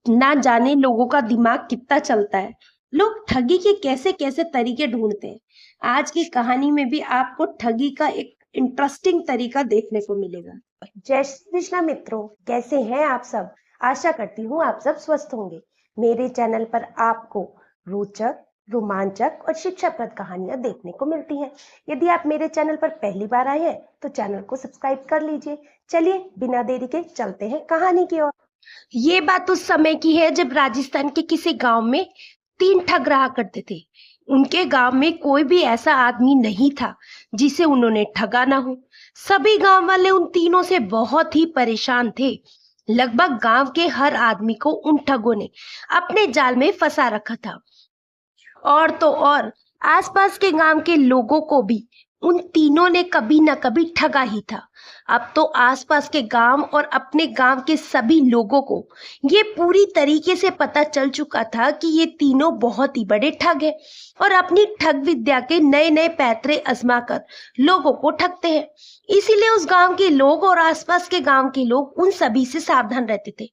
ना जाने लोगों का दिमाग कितना चलता है। लोग ठगी के कैसे कैसे तरीके ढूंढते हैं। आज की कहानी में भी आपको ठगी का एक इंटरेस्टिंग तरीका देखने को मिलेगा। जय श्री कृष्णा मित्रों, कैसे हैं आप सब। आशा करती हूँ आप सब स्वस्थ होंगे। मेरे चैनल पर आपको रोचक, रोमांचक और शिक्षाप्रद कहानियां देखने को मिलती हैं। यदि आप मेरे चैनल पर पहली बार आए हैं तो चैनल को सब्सक्राइब कर लीजिए। चलिए बिना देरी के चलते हैं कहानी की ओर। ये बात उस समय की है जब राजस्थान के किसी गांव में 3 ठग रहा करते थे। उनके गांव में कोई भी ऐसा आदमी नहीं था जिसे उन्होंने ठगा ना हो। सभी गांव वाले उन तीनों से बहुत ही परेशान थे। लगभग गांव के हर आदमी को उन ठगों ने अपने जाल में फंसा रखा था। और तो और आसपास के गांव के लोगों को भी उन तीनों ने कभी न कभी ठगा ही था। अब तो आसपास के गांव और अपने गांव के सभी लोगों को ये पूरी तरीके से पता चल चुका था कि ये तीनों बहुत ही बड़े ठग हैं और अपनी ठग विद्या के नए नए पैतरे आजमा कर लोगों को ठगते हैं। इसीलिए उस गांव के लोग और आसपास के गांव के लोग उन सभी से सावधान रहते थे।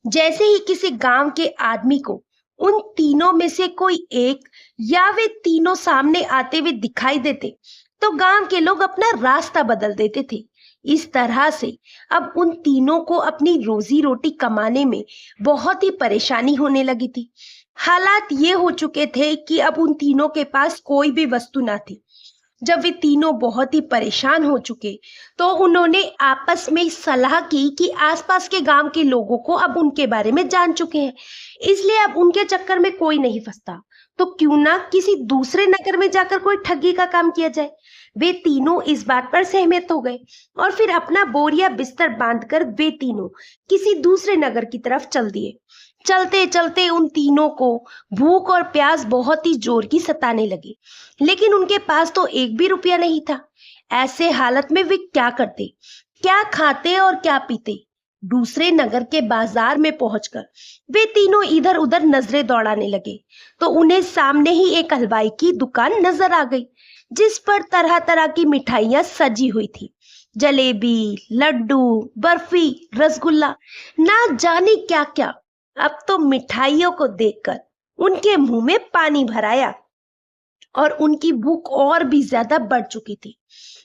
जैसे ही किसी गांव के आदमी को उन तीनों में से कोई एक या वे तीनों सामने आते हुए दिखाई देते तो गांव के लोग अपना रास्ता बदल देते थे। इस तरह से अब उन तीनों को अपनी रोजी रोटी कमाने में बहुत ही परेशानी होने लगी थी। हालात ये हो चुके थे कि अब उन तीनों के पास कोई भी वस्तु ना थी। जब वे तीनों बहुत ही परेशान हो चुके तो उन्होंने आपस में सलाह की कि आसपास के गांव के लोगों को अब उनके बारे में जान चुके हैं, इसलिए अब उनके चक्कर में कोई नहीं फंसता। तो क्यों ना किसी दूसरे नगर में जाकर कोई ठगी का काम किया जाए। वे तीनों इस बात पर सहमत हो गए और फिर अपना बोरिया बिस्तर बांधकर वे तीनों किसी दूसरे नगर की तरफ चल दिए। चलते चलते उन तीनों को भूख और प्यास बहुत ही जोर की सताने लगी, लेकिन उनके पास तो एक भी रुपया नहीं था। ऐसे हालत में वे क्या करते, क्या खाते और क्या पीते। दूसरे नगर के बाजार में पहुंचकर वे तीनों इधर उधर नजरें दौड़ाने लगे तो उन्हें सामने ही एक हलवाई की दुकान नजर आ गई, जिस पर तरह तरह की मिठाइयां सजी हुई थी। जलेबी, लड्डू, बर्फी, रसगुल्ला, ना जाने क्या क्या। अब तो मिठाइयों को देखकर उनके मुंह में पानी भर आया और उनकी भूख और भी ज्यादा बढ़ चुकी थी।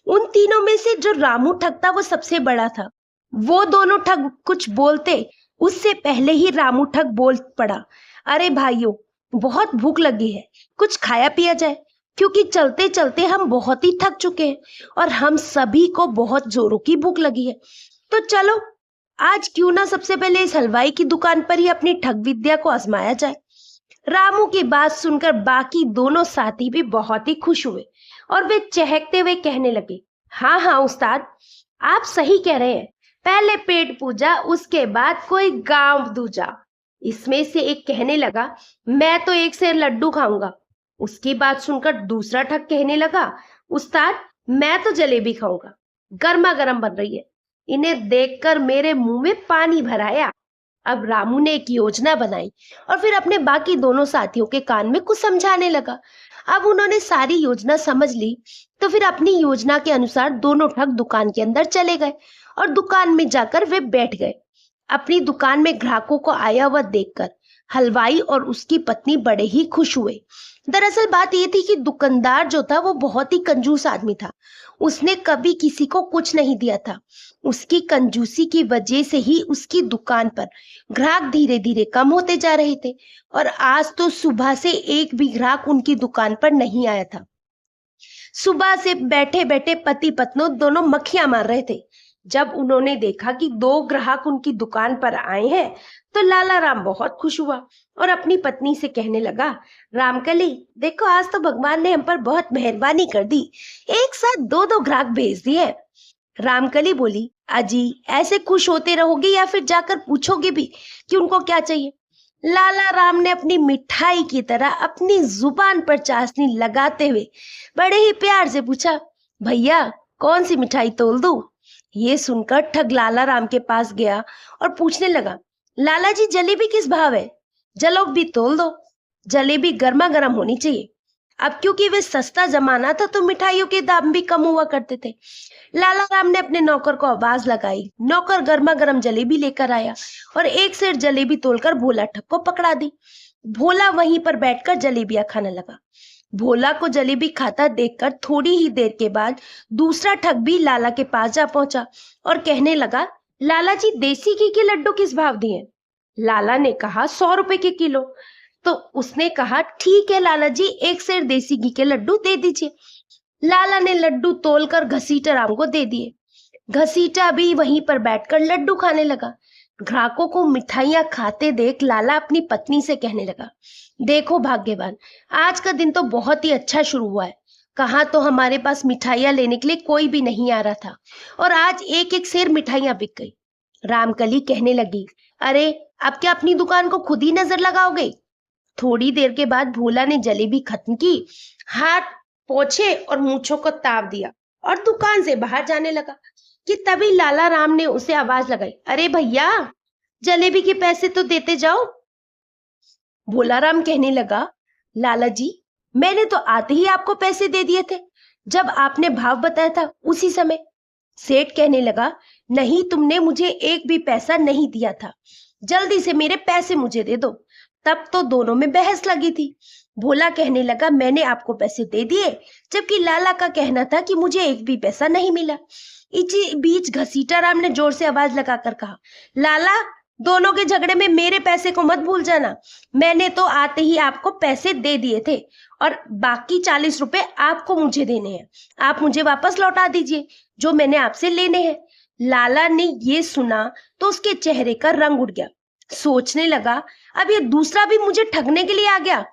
उन तीनों में से जो रामू ठग था वो सबसे बड़ा था। वो दोनों ठग कुछ बोलते उससे पहले ही रामू ठग बोल पड़ा, अरे भाइयों, बहुत भूख लगी है, कुछ खाया पिया जाए, क्योंकि चलते चलते हम बहुत ही थक चुके हैं और हम सभी को बहुत जोरों की भूख लगी है। तो चलो आज क्यों ना सबसे पहले इस हलवाई की दुकान पर ही अपनी ठग विद्या को आजमाया जाए। रामू की बात सुनकर बाकी दोनों साथी भी बहुत ही खुश हुए और वे चहकते हुए कहने लगे, हाँ हाँ उस्ताद, आप सही कह रहे हैं, पहले पेट पूजा उसके बाद कोई गांव दूजा। इसमें से एक कहने लगा, मैं तो एक से लड्डू खाऊंगा। उसकी बात सुनकर दूसरा ठग कहने लगा, उस्ताद मैं तो जलेबी खाऊंगा, गर्मा गर्म बन रही है। इन्हें देखकर मेरे मुंह में पानी भर आया। अब रामू ने एक योजना बनाई और फिर अपने बाकी दोनों साथियों के कान में कुछ समझाने लगा। अब उन्होंने सारी योजना समझ ली तो फिर अपनी योजना के अनुसार दोनों ठग दुकान के अंदर चले गए और दुकान में जाकर वे बैठ गए। अपनी दुकान में ग्राहकों को आया हुआ देखकर हलवाई और उसकी पत्नी बड़े ही खुश हुए। दरअसल बात यह थी कि दुकानदार जो था वो बहुत ही कंजूस आदमी था। उसने कभी किसी को कुछ नहीं दिया था। उसकी कंजूसी की वजह से ही उसकी दुकान पर ग्राहक धीरे धीरे कम होते जा रहे थे और आज तो सुबह से एक भी ग्राहक उनकी दुकान पर नहीं आया था। सुबह से बैठे बैठे पति पत्नी दोनों मक्खियां मार रहे थे। जब उन्होंने देखा कि 2 ग्राहक उनकी दुकान पर आए हैं तो लाला राम बहुत खुश हुआ और अपनी पत्नी से कहने लगा, रामकली देखो, आज तो भगवान ने हम पर बहुत मेहरबानी कर दी, एक साथ 2-2 ग्राहक भेज दिए। रामकली बोली, अजी ऐसे खुश होते रहोगे या फिर जाकर पूछोगे भी कि उनको क्या चाहिए। लाला राम ने अपनी मिठाई की तरह अपनी जुबान पर चाशनी लगाते हुए बड़े ही प्यार से पूछा, भैया कौन सी मिठाई तोल दूं? ये सुनकर ठग लाला राम के पास गया और पूछने लगा, लाला जी जलेबी किस भाव है? जलेबी तोल दो, जलेबी गर्मा गर्म होनी चाहिए। अब क्योंकि वे सस्ता जमाना था तो मिठाइयों के दाम भी कम हुआ करते थे। लाला राम ने अपने नौकर को आवाज लगाई। नौकर गर्मा गर्म जलेबी लेकर आया और एक सेर जलेबी तोलकर भोला ठग को पकड़ा दी। भोला वहीं पर बैठकर जलेबियां खाने लगा। भोला को जलेबी खाता देखकर थोड़ी ही देर के बाद दूसरा ठग भी लाला के पास जा पहुंचा और कहने लगा, लाला जी देसी घी के लड्डू किस भाव दिए? लाला ने कहा 100 रुपए के किलो। तो उसने कहा, ठीक है लाला जी, एक सेर देसी घी के लड्डू दे दीजिए। लाला ने लड्डू तोलकर घसीटा राम को दे दिए। घसीटा भी वहीं पर बैठकर लड्डू खाने लगा। ग्राहकों को मिठाइयां खाते देख लाला अपनी पत्नी से कहने लगा, देखो भाग्यवान, आज का दिन तो बहुत ही अच्छा शुरू हुआ है। कहाँ तो हमारे पास मिठाइयां लेने के लिए कोई भी नहीं आ रहा था और आज एक एक सेर मिठाइयां बिक गई। रामकली कहने लगी, अरे अब क्या अपनी दुकान को खुद ही नजर लगाओगे? थोड़ी देर के बाद भोला ने जलेबी खत्म की, हाथ पोंछे और मूंछों को ताव दिया और दुकान से बाहर जाने लगा कि तभी लाला राम ने उसे आवाज लगाई, अरे भैया जलेबी के पैसे तो देते जाओ। भोला राम कहने लगा, लाला जी मैंने तो आते ही आपको पैसे दे दिए थे, जब आपने भाव बताया था उसी समय। सेठ कहने लगा, नहीं, तुमने मुझे एक भी पैसा नहीं दिया था, जल्दी से मेरे पैसे मुझे दे दो। तब तो दोनों में बहस लगी थी। भोला कहने लगा, मैंने आपको पैसे दे दिए, जबकि लाला का कहना था कि मुझे एक भी पैसा नहीं मिला। इसी बीच घसीटा राम ने जोर से आवाज लगाकर कहा, लाला दोनों के झगड़े में मेरे पैसे को मत भूल जाना। मैंने तो आते ही आपको पैसे दे दिए थे और बाकी 40 रुपए आपको मुझे देने हैं। आप मुझे वापस लौटा दीजिए जो मैंने आपसे लेने हैं। लाला ने ये सुना तो उसके चेहरे का रंग उड़ गया। सोचने लगा, अब ये दूसरा भी मुझे ठगने के लिए आ गया।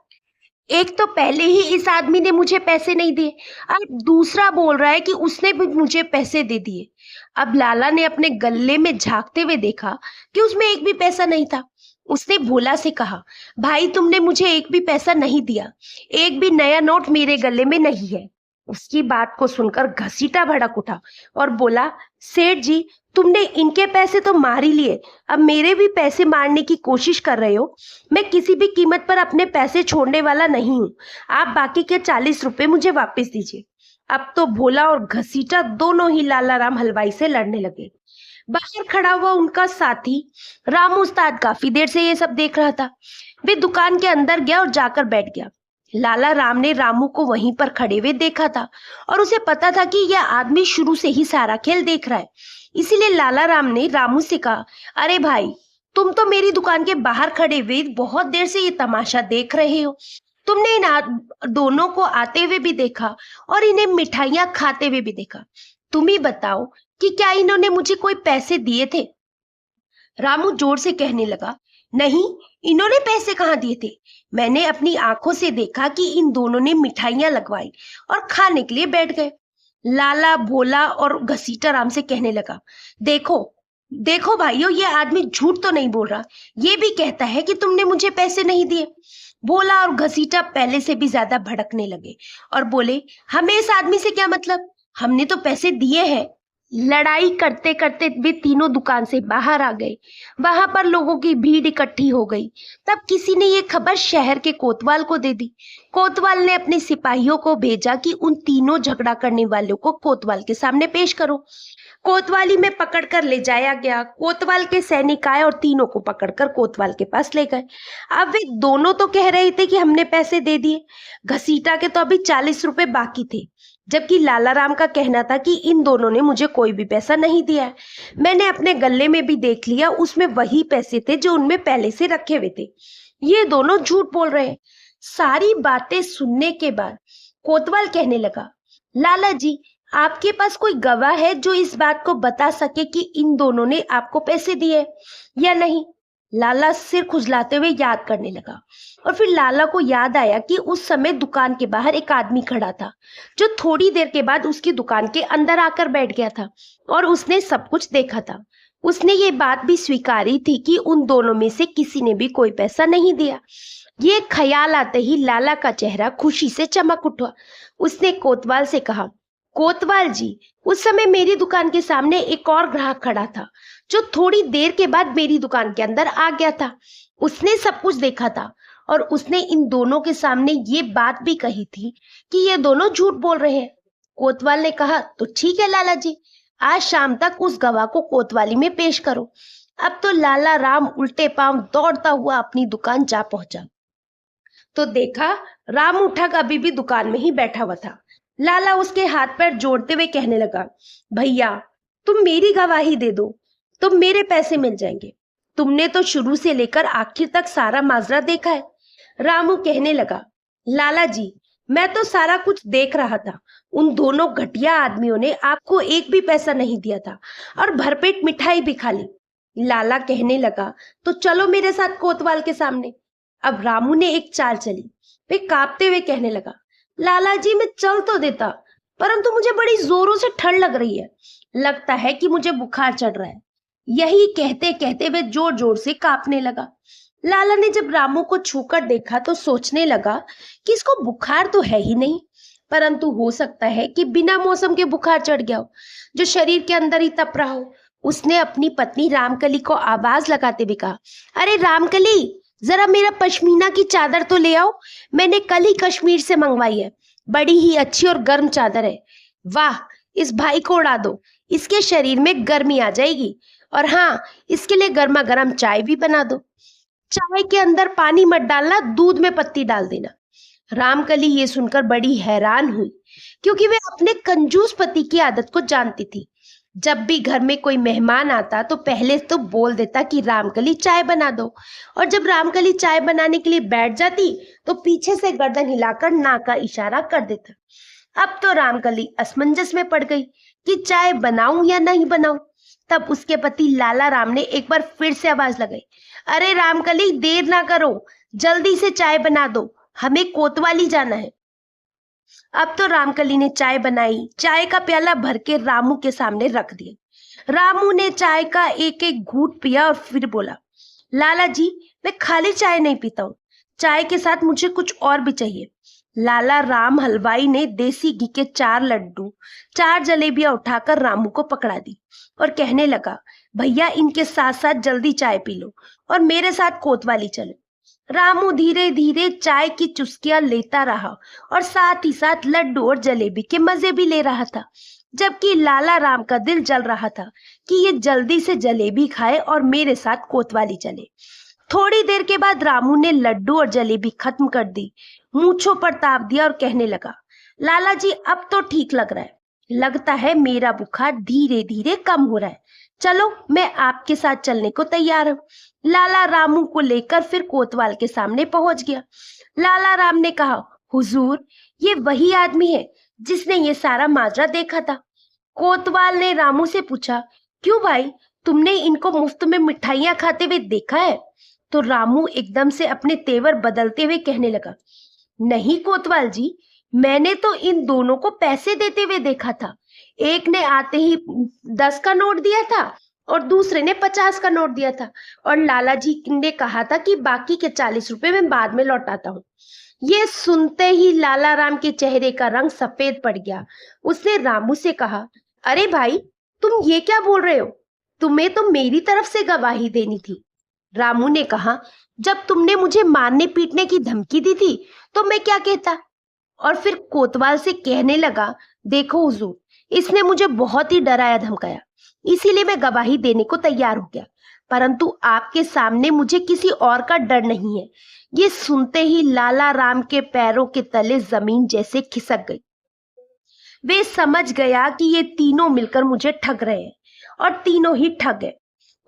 एक तो पहले ही इस आदमी ने मुझे पैसे नहीं दिए, अब दूसरा बोल रहा है कि उसने भी मुझे पैसे दे दिए। अब लाला ने अपने गले में झांकते हुए देखा कि उसमें एक भी पैसा नहीं था। उसने भोला से कहा, भाई तुमने मुझे एक भी पैसा नहीं दिया, एक भी नया नोट मेरे गले में नहीं है। उसकी बात को सुनकर घसीटा भड़क उठा और बोला, सेठ जी तुमने इनके पैसे तो मार ही लिए, अब मेरे भी पैसे मारने की कोशिश कर रहे हो। मैं किसी भी कीमत पर अपने पैसे छोड़ने वाला नहीं हूँ। आप बाकी के 40 रुपए मुझे वापस दीजिए। अब तो भोला और घसीटा दोनों ही लाला राम हलवाई से लड़ने लगे। बाहर खड़ा हुआ उनका साथी रामू उस्ताद काफी देर से ये सब देख रहा था। वे दुकान के अंदर गया और जाकर बैठ गया। लाला राम ने रामू को वहीं पर खड़े हुए देखा था और उसे पता था कि यह आदमी शुरू से ही सारा खेल देख रहा है। इसीलिए लाला राम ने रामू से कहा, अरे भाई तुम तो मेरी दुकान के बाहर खड़े हुए बहुत देर से ये तमाशा देख रहे हो। तुमने इन दोनों को आते हुए भी देखा और इन्हें मिठाइयां खाते हुए भी देखा। तुम ही बताओ कि क्या इन्होंने मुझे कोई पैसे दिए थे? रामू जोर से कहने लगा, नहीं, इन्होंने पैसे कहाँ दिए थे? मैंने अपनी आंखों से देखा कि इन दोनों ने मिठाइयां लगवाई और खाने के लिए बैठ गए। लाला भोला और घसीटा राम से कहने लगा, देखो देखो भाइयों, ये आदमी झूठ तो नहीं बोल रहा, ये भी कहता है कि तुमने मुझे पैसे नहीं दिए। भोला और घसीटा पहले से भी ज्यादा भड़कने लगे और बोले, हमें इस आदमी से क्या मतलब, हमने तो पैसे दिए हैं। लड़ाई करते करते वे तीनों दुकान से बाहर आ गए। वहां पर लोगों की भीड़ इकट्ठी हो गई। तब किसी ने ये खबर शहर के कोतवाल को दे दी। कोतवाल ने अपने सिपाहियों को भेजा कि उन तीनों झगड़ा करने वालों को कोतवाल के सामने पेश करो। कोतवाली में पकड़कर ले जाया गया। कोतवाल के सैनिक आए और तीनों को पकड़कर कोतवाल के पास ले गए। अब वे दोनों तो कह रहे थे कि हमने पैसे दे दिए। घसीटा के तो अभी 40 रुपए बाकी थे, जबकि लाला राम का कहना था कि इन दोनों ने मुझे कोई भी पैसा नहीं दिया है। मैंने अपने गले में भी देख लिया, उसमें वही पैसे थे जो उनमें पहले से रखे हुए थे। ये दोनों झूठ बोल रहे हैं। सारी बातें सुनने के बाद कोतवाल कहने लगा, लाला जी आपके पास कोई गवाह है जो इस बात को बता सके कि इन दोनों ने आपको पैसे दिए या नहीं? लाला सिर खुजलाते हुए याद करने लगा और फिर लाला को याद आया कि उस समय दुकान के बाहर एक आदमी खड़ा था जो थोड़ी देर के बाद उसकी दुकान के अंदर आकर बैठ गया था और उसने सब कुछ देखा था। उसने ये बात भी स्वीकारी थी कि उन दोनों में से किसी ने भी कोई पैसा नहीं दिया। ये ख्याल आते ही लाला का चेहरा खुशी से चमक उठा। उसने कोतवाल से कहा, कोतवाल जी, उस समय मेरी दुकान के सामने एक और ग्राहक खड़ा था जो थोड़ी देर के बाद मेरी दुकान के अंदर आ गया था। उसने सब कुछ देखा था और उसने इन दोनों के सामने ये बात भी कही थी कि ये दोनों झूठ बोल रहे हैं। कोतवाल ने कहा, तो ठीक है लाला जी, आज शाम तक उस गवाह को कोतवाली में पेश करो। अब तो लाला राम उल्टे पांव दौड़ता हुआ अपनी दुकान जा पहुंचा तो देखा राम उठक अभी भी दुकान में ही बैठा हुआ था। लाला उसके हाथ पैर जोड़ते हुए कहने लगा, भैया तुम मेरी गवाही दे दो तो मेरे पैसे मिल जाएंगे। तुमने तो शुरू से लेकर आखिर तक सारा माजरा देखा है। रामू कहने लगा, लाला जी मैं तो सारा कुछ देख रहा था। उन दोनों घटिया आदमियों ने आपको एक भी पैसा नहीं दिया था और भरपेट मिठाई भी खा ली। लाला कहने लगा, तो चलो मेरे साथ कोतवाल के सामने। अब रामू ने एक चाल चली। वे कांपते हुए कहने लगा, लाला जी मैं चल तो देता, परंतु मुझे बड़ी जोरों से ठंड लग रही है। लगता है कि मुझे बुखार चढ़ रहा है। यही कहते कहते वे जोर जोर से कांपने लगा। लाला ने जब रामू को छूकर देखा तो सोचने लगा कि इसको बुखार तो है ही नहीं, परंतु हो सकता है कि बिना मौसम के बुखार चढ़ गया हो, जो शरीर के अंदर ही तप रहा हो। उसने अपनी पत्नी रामकली को आवाज लगाते हुए कहा, अरे रामकली जरा मेरा पश्मीना की चादर तो ले आओ। मैंने कल ही कश्मीर से मंगवाई है। बड़ी ही अच्छी और गर्म चादर है। वाह, इस भाई को उड़ा दो, इसके शरीर में गर्मी आ जाएगी। और हाँ, इसके लिए गर्मा गर्म चाय भी बना दो। चाय के अंदर पानी मत डालना, दूध में पत्ती डाल देना। रामकली ये सुनकर बड़ी हैरान हुई, क्योंकि वे अपने कंजूस पति की आदत को जानती थी। जब भी घर में कोई मेहमान आता तो पहले तो बोल देता कि रामकली चाय बना दो, और जब रामकली चाय बनाने के लिए बैठ जाती तो पीछे से गर्दन हिलाकर नाक का इशारा कर देता। अब तो रामकली असमंजस में पड़ गई कि चाय बनाऊं या नहीं बनाऊं। तब उसके पति लाला राम ने एक बार फिर से आवाज लगाई, अरे रामकली देर ना करो, जल्दी से चाय बना दो, हमें कोतवाली जाना है। अब तो रामकली ने चाय बनाई। चाय का प्याला भर के रामू के सामने रख दिया। रामू ने चाय का एक एक घूंट पिया और फिर बोला, लाला जी मैं खाली चाय नहीं पीता हूँ, चाय के साथ मुझे कुछ और भी चाहिए। लाला राम हलवाई ने देसी घी के 4 लड्डू 4 जलेबियां उठाकर रामू को पकड़ा दी और कहने लगा, भैया इनके साथ साथ जल्दी चाय पी लो और मेरे साथ कोतवाली चलो। रामू धीरे धीरे चाय की चुस्कियां लेता रहा और साथ ही साथ लड्डू और जलेबी के मजे भी ले रहा था, जबकि लाला राम का दिल जल रहा था कि ये जल्दी से जलेबी खाए और मेरे साथ कोतवाली चले। थोड़ी देर के बाद रामू ने लड्डू और जलेबी खत्म कर दी, मूंछों पर ताप दिया और कहने लगा, लाला जी अब तो ठीक लग रहा है। लगता है मेरा बुखार धीरे धीरे कम हो रहा है। चलो मैं आपके साथ चलने को तैयार हूँ। लाला रामू को लेकर फिर कोतवाल के सामने पहुंच गया। लाला राम ने कहा, हुजूर ये वही आदमी है जिसने ये सारा माजरा देखा था। कोतवाल ने रामू से पूछा, क्यों भाई, तुमने इनको मुफ्त में मिठाइयां खाते हुए देखा है? तो रामू एकदम से अपने तेवर बदलते हुए कहने लगा, नहीं कोतवाल जी, मैंने तो इन दोनों को पैसे देते हुए देखा था। एक ने आते ही 10 का नोट दिया था और दूसरे ने 50 का नोट दिया था, और लाला जी ने कहा था कि बाकी के 40 रुपए मैं बाद में लौटाता हूँ। ये सुनते ही लाला राम के चेहरे का रंग सफेद पड़ गया। उसने रामू से कहा, अरे भाई तुम ये क्या बोल रहे हो? तुम्हें तो मेरी तरफ से गवाही देनी थी। रामू ने कहा, जब तुमने मुझे मारने पीटने की धमकी दी थी तो मैं क्या कहता? और फिर कोतवाल से कहने लगा, देखो हुजूर, इसने मुझे बहुत ही डराया धमकाया, इसीलिए मैं गवाही देने को तैयार हो गया, परंतु आपके सामने मुझे किसी और का डर नहीं है। ये सुनते ही लाला राम के पैरों के तले जमीन जैसे खिसक गई। वे समझ गया कि ये तीनों मिलकर मुझे ठग रहे हैं, और तीनों ही ठग गए।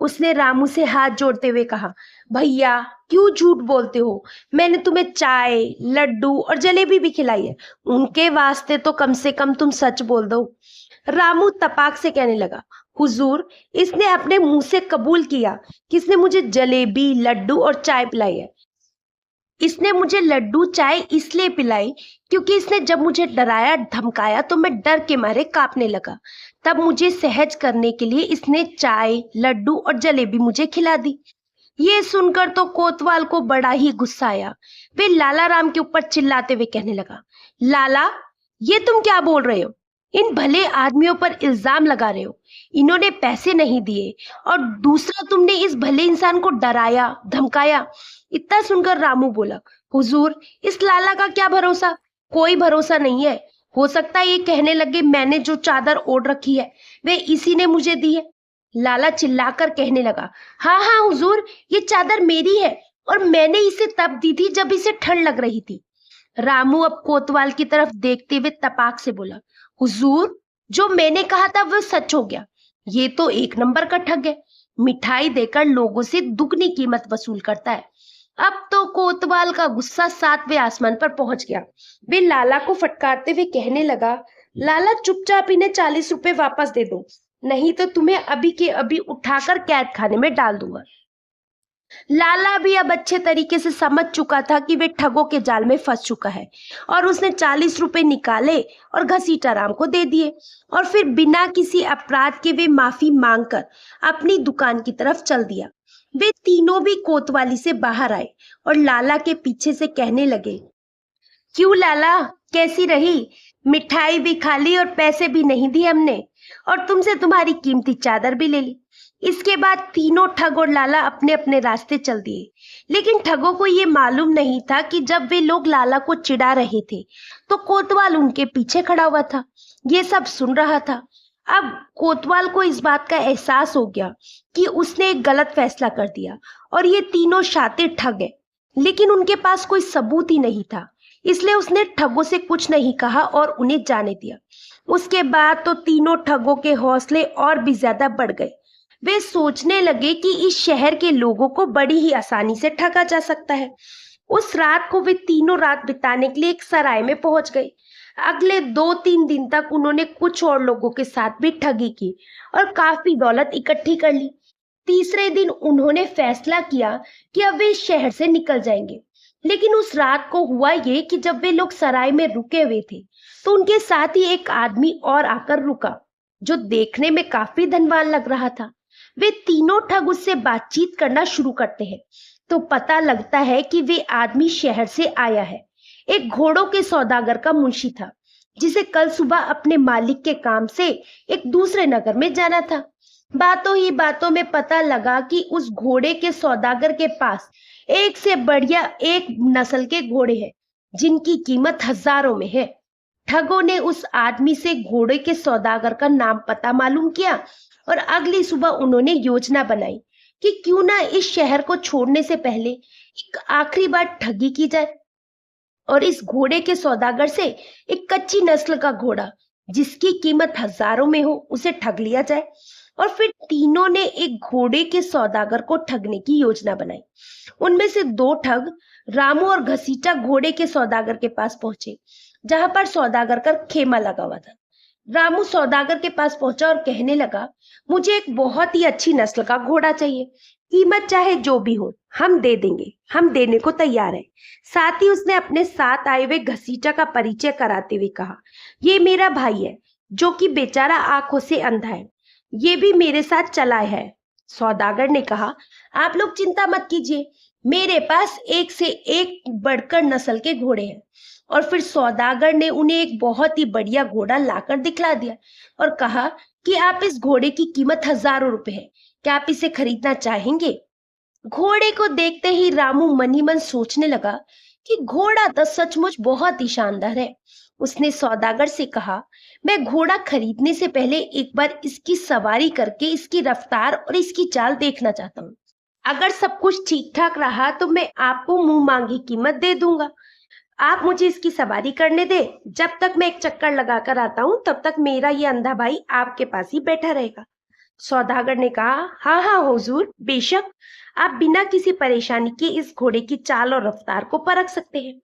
उसने रामू से हाथ जोड़ते हुए कहा, भैया क्यों झूठ बोलते हो? मैंने तुम्हें चाय, लड्डू और जलेबी भी खिलाई है, उनके वास्ते तो कम से कम तुम सच बोल दो। रामू तपाक से कहने लगा, हुजूर इसने अपने मुंह से कबूल किया कि इसने मुझे जलेबी, लड्डू और चाय पिलाई है। इसने मुझे लड्डू चाय इसलिए पिलाई क्योंकि इसने जब मुझे डराया धमकाया तो मैं डर के मारे कांपने लगा। तब मुझे सहज करने के लिए इसने चाय, लड्डू और जलेबी मुझे खिला दी। ये सुनकर तो कोतवाल को बड़ा ही गुस्सा आया। वे लाला राम के ऊपर चिल्लाते हुए कहने लगा, लाला ये तुम क्या बोल रहे हो? इन भले आदमियों पर इल्जाम लगा रहे हो, इन्होंने पैसे नहीं दिए, और दूसरा तुमने इस भले इंसान को डराया धमकाया। इतना सुनकर रामू बोला, हुजूर, इस लाला का क्या भरोसा, कोई भरोसा नहीं है। हो सकता है ये कहने लगे मैंने जो चादर ओढ़ रखी है वे इसी ने मुझे दी है। लाला चिल्लाकर कहने लगा, हाँ हाँ हुजूर, ये चादर मेरी है और मैंने इसे तब दी थी जब इसे ठंड लग रही थी। रामू अब कोतवाल की तरफ देखते हुए तपाक से बोला, हुजूर, जो मैंने कहा था वो सच हो गया। ये तो एक नंबर का ठग है, मिठाई देकर लोगों से दुगनी कीमत वसूल करता है। अब तो कोतवाल का गुस्सा 7वें आसमान पर पहुंच गया। वे लाला को फटकारते हुए कहने लगा, लाला, चुपचाप इन्हें 40 रुपए वापस दे दो, नहीं तो तुम्हें अभी के अभी उठाकर कैद खाने में डाल दूंगा। लाला भी अब अच्छे तरीके से समझ चुका था कि वे ठगों के जाल में फंस चुका है, और उसने 40 रुपए निकाले और घसीटाराम को दे दिए, और फिर बिना किसी अपराध के वे माफी मांगकर अपनी दुकान की तरफ चल दिया। वे तीनों भी कोतवाली से बाहर आए और लाला के पीछे से कहने लगे, क्यों लाला, कैसी रही? मिठाई भी खा ली और पैसे भी नहीं दिए हमने, और तुमसे तुम्हारी कीमती चादर भी ले ली। इसके बाद तीनों ठग और लाला अपने अपने रास्ते चल दिए। लेकिन ठगों को ये मालूम नहीं था कि जब वे लोग लाला को चिढ़ा रहे थे तो कोतवाल उनके पीछे खड़ा हुआ था, ये सब सुन रहा था। अब कोतवाल को इस बात का एहसास हो गया कि उसने एक गलत फैसला कर दिया और ये तीनों शातिर ठग है, लेकिन उनके पास कोई सबूत ही नहीं था। इसलिए उसने ठगों से कुछ नहीं कहा और उन्हें जाने दिया। उसके बाद तो तीनों ठगों के हौसले और भी ज्यादा बढ़ गए। वे सोचने लगे कि इस शहर के लोगों को बड़ी ही आसानी से ठगा जा सकता है। उस रात को वे तीनों रात बिताने के लिए एक सराय में पहुंच गए। अगले 2-3 दिन तक उन्होंने कुछ और लोगों के साथ भी ठगी की और काफी दौलत इकट्ठी कर ली। तीसरे दिन उन्होंने फैसला किया कि अब वे इस शहर से निकल जाएंगे। लेकिन उस रात को हुआ ये कि जब वे लोग सराय में रुके हुए थे तो उनके साथ ही एक आदमी और आकर रुका, जो देखने में काफी धनवान लग रहा था। वे तीनों ठग उससे बातचीत करना शुरू करते हैं तो पता लगता है कि वे आदमी शहर से आया है। एक घोड़ों के सौदागर का मुंशी था, जिसे कल सुबह अपने मालिक के काम से एक दूसरे नगर में जाना था। बातों ही बातों में पता लगा कि उस घोड़े के सौदागर के पास एक से बढ़िया एक नस्ल के घोड़े हैं, जिनकी कीमत हजारों में है। ठगों ने उस आदमी से घोड़े के सौदागर का नाम पता मालूम किया और अगली सुबह उन्होंने योजना बनाई कि क्यों ना इस शहर को छोड़ने से पहले एक आखिरी बार ठगी की जाए और इस घोड़े के सौदागर से एक कच्ची नस्ल का घोड़ा, जिसकी कीमत हजारों में हो, उसे ठग लिया जाए। और फिर तीनों ने एक घोड़े के सौदागर को ठगने की योजना बनाई। उनमें से 2 ठग रामू और घसीटा घोड़े के सौदागर के पास पहुंचे, जहां पर सौदागर का खेमा लगा हुआ था। रामू सौदागर के पास पहुंचा और कहने लगा, मुझे एक बहुत ही अच्छी नस्ल का घोड़ा चाहिए, कीमत चाहे जो भी हो हम दे देंगे, हम देने को तैयार है। साथ ही उसने अपने साथ आए हुए घसीटा का परिचय कराते हुए कहा, ये मेरा भाई है, जो कि बेचारा आंखों से अंधा है, ये भी मेरे साथ चला है। सौदागर ने कहा, आप लोग चिंता मत कीजिए, मेरे पास एक से एक बढ़कर नस्ल के घोड़े हैं। और फिर सौदागर ने उन्हें एक बहुत ही बढ़िया घोड़ा लाकर दिखला दिया और कहा कि आप इस घोड़े की कीमत हजारों रुपए है, क्या आप इसे खरीदना चाहेंगे? घोड़े को देखते ही रामू मन ही मन सोचने लगा कि घोड़ा तो सचमुच बहुत ही शानदार है। उसने सौदागर से कहा, मैं घोड़ा खरीदने से पहले एक बार इसकी सवारी करके इसकी रफ्तार और इसकी चाल देखना चाहता हूँ। अगर सब कुछ ठीक ठाक रहा तो मैं आपको मुंह मांगी कीमत दे दूंगा। आप मुझे इसकी सवारी करने दे, जब तक मैं एक चक्कर लगाकर आता हूँ तब तक मेरा ये अंधा भाई आपके पास ही बैठा रहेगा। सौदागर ने कहा, हाँ हाँ हुजूर, बेशक, आप बिना किसी परेशानी के इस घोड़े की चाल और रफ्तार को परख सकते हैं।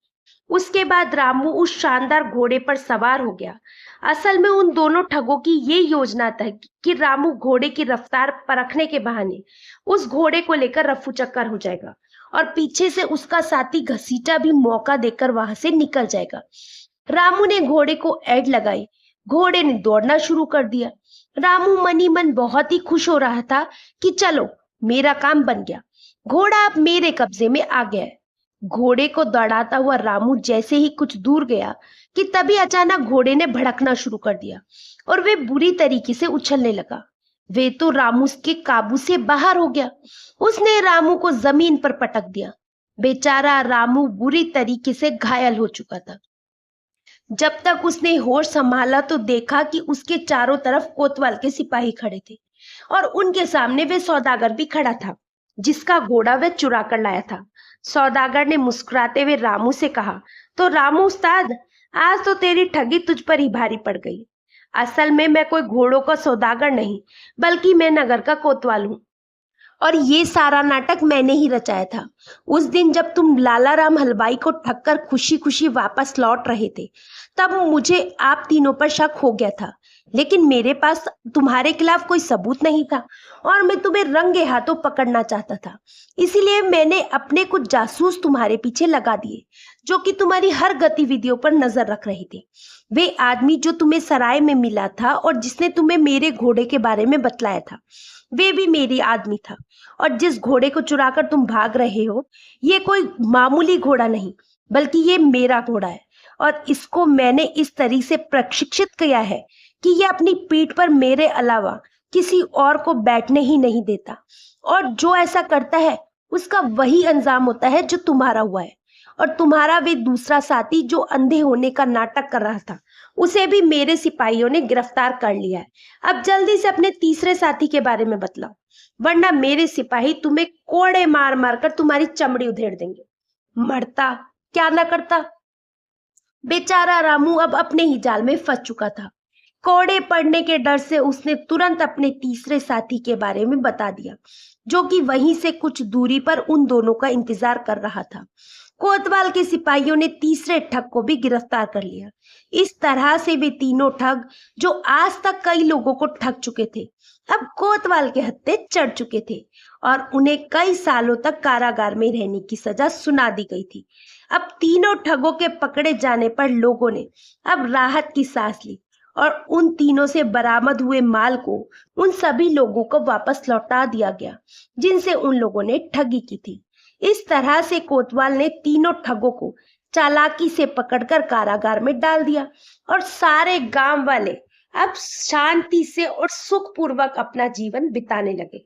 उसके बाद रामू उस शानदार घोड़े पर सवार हो गया। असल में उन दोनों ठगों की ये योजना था कि रामू घोड़े की रफ्तार परखने के बहाने उस घोड़े को लेकर रफू चक्कर हो जाएगा और पीछे से उसका साथी घसीटा भी मौका देकर वहां से निकल जाएगा। रामू ने घोड़े को ऐड लगाई, घोड़े ने दौड़ना शुरू कर दिया। रामू मनी मन बहुत ही खुश हो रहा था कि चलो मेरा काम बन गया, घोड़ा अब मेरे कब्जे में आ गया है। घोड़े को दौड़ाता हुआ रामू जैसे ही कुछ दूर गया कि तभी अचानक घोड़े ने भड़कना शुरू कर दिया और वे बुरी तरीके से उछलने लगा। वे तो रामू के काबू से बाहर हो गया। उसने रामू को जमीन पर पटक दिया। बेचारा रामू बुरी तरीके से घायल हो चुका था। जब तक उसने होश संभाला तो देखा कि उसके चारों तरफ कोतवाल के सिपाही खड़े थे और उनके सामने वे सौदागर भी खड़ा था, जिसका घोड़ा वह चुरा कर लाया था। सौदागर ने मुस्कुराते हुए रामू से कहा, तो रामू उस्ताद, आज तो तेरी ठगी तुझ पर ही भारी पड़ गई। असल में मैं कोई घोड़ों का सौदागर नहीं, बल्कि मैं नगर का कोतवाल हूँ और ये सारा नाटक मैंने ही रचाया था। उस दिन जब तुम लाला राम हलवाई को ठग कर खुशी खुशी वापस लौट रहे थे, तब मुझे आप तीनों पर शक हो गया था, लेकिन मेरे पास तुम्हारे खिलाफ कोई सबूत नहीं था और मैं तुम्हें रंगे हाथों पकड़ना चाहता था। इसीलिए मैंने अपने कुछ जासूस तुम्हारे पीछे लगा दिए, जो कि तुम्हारी हर गतिविधियों पर नजर रख रहे थे। वे आदमी जो तुम्हें सराय में मिला था और जिसने तुम्हें मेरे घोड़े के बारे में बतलाया था, वे भी मेरी आदमी था। और जिस घोड़े को चुराकर तुम भाग रहे हो, ये कोई मामूली घोड़ा नहीं, बल्कि ये मेरा घोड़ा है और इसको मैंने इस तरीके से प्रशिक्षित किया है कि ये अपनी पीठ पर मेरे अलावा किसी और को बैठने ही नहीं देता। और जो ऐसा करता है उसका वही अंजाम होता है जो तुम्हारा हुआ है। और तुम्हारा वे दूसरा साथी जो अंधे होने का नाटक कर रहा था, उसे भी मेरे सिपाहियों ने गिरफ्तार कर लिया है। अब जल्दी से अपने तीसरे साथी के बारे में बतलाओ, वरना मेरे सिपाही तुम्हें कोड़े मार मार कर तुम्हारी चमड़ी उधेड़ देंगे। मरता क्या ना करता। बेचारा रामू अब अपने ही जाल में फंस चुका था। कोड़े पड़ने के डर से उसने तुरंत अपने तीसरे साथी के बारे में बता दिया, जो कि वहीं से कुछ दूरी पर उन दोनों का इंतजार कर रहा था। कोतवाल के सिपाहियों ने तीसरे ठग को भी गिरफ्तार कर लिया। इस तरह से वे तीनों ठग, जो आज तक कई लोगों को ठग चुके थे, अब कोतवाल के हत्थे चढ़ चुके थे और उन्हें कई सालों तक कारागार में रहने की सजा सुना दी गई थी। अब तीनों ठगों के पकड़े जाने पर लोगों ने अब राहत की सांस ली और उन तीनों से बरामद हुए माल को उन सभी लोगों को वापस लौटा दिया गया जिनसे उन लोगों ने ठगी की थी। इस तरह से कोतवाल ने तीनों ठगों को चालाकी से पकड़कर कारागार में डाल दिया और सारे गांव वाले अब शांति से और सुखपूर्वक अपना जीवन बिताने लगे।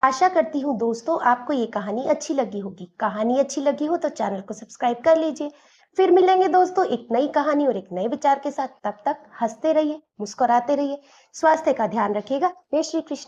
आशा करती हूँ दोस्तों आपको ये कहानी अच्छी लगी होगी। कहानी अच्छी लगी हो तो चैनल को सब्सक्राइब कर लीजिए। फिर मिलेंगे दोस्तों एक नई कहानी और एक नए विचार के साथ। तब तक हंसते रहिए, मुस्कुराते रहिए, स्वास्थ्य का ध्यान रखिएगा। जय श्री कृष्ण।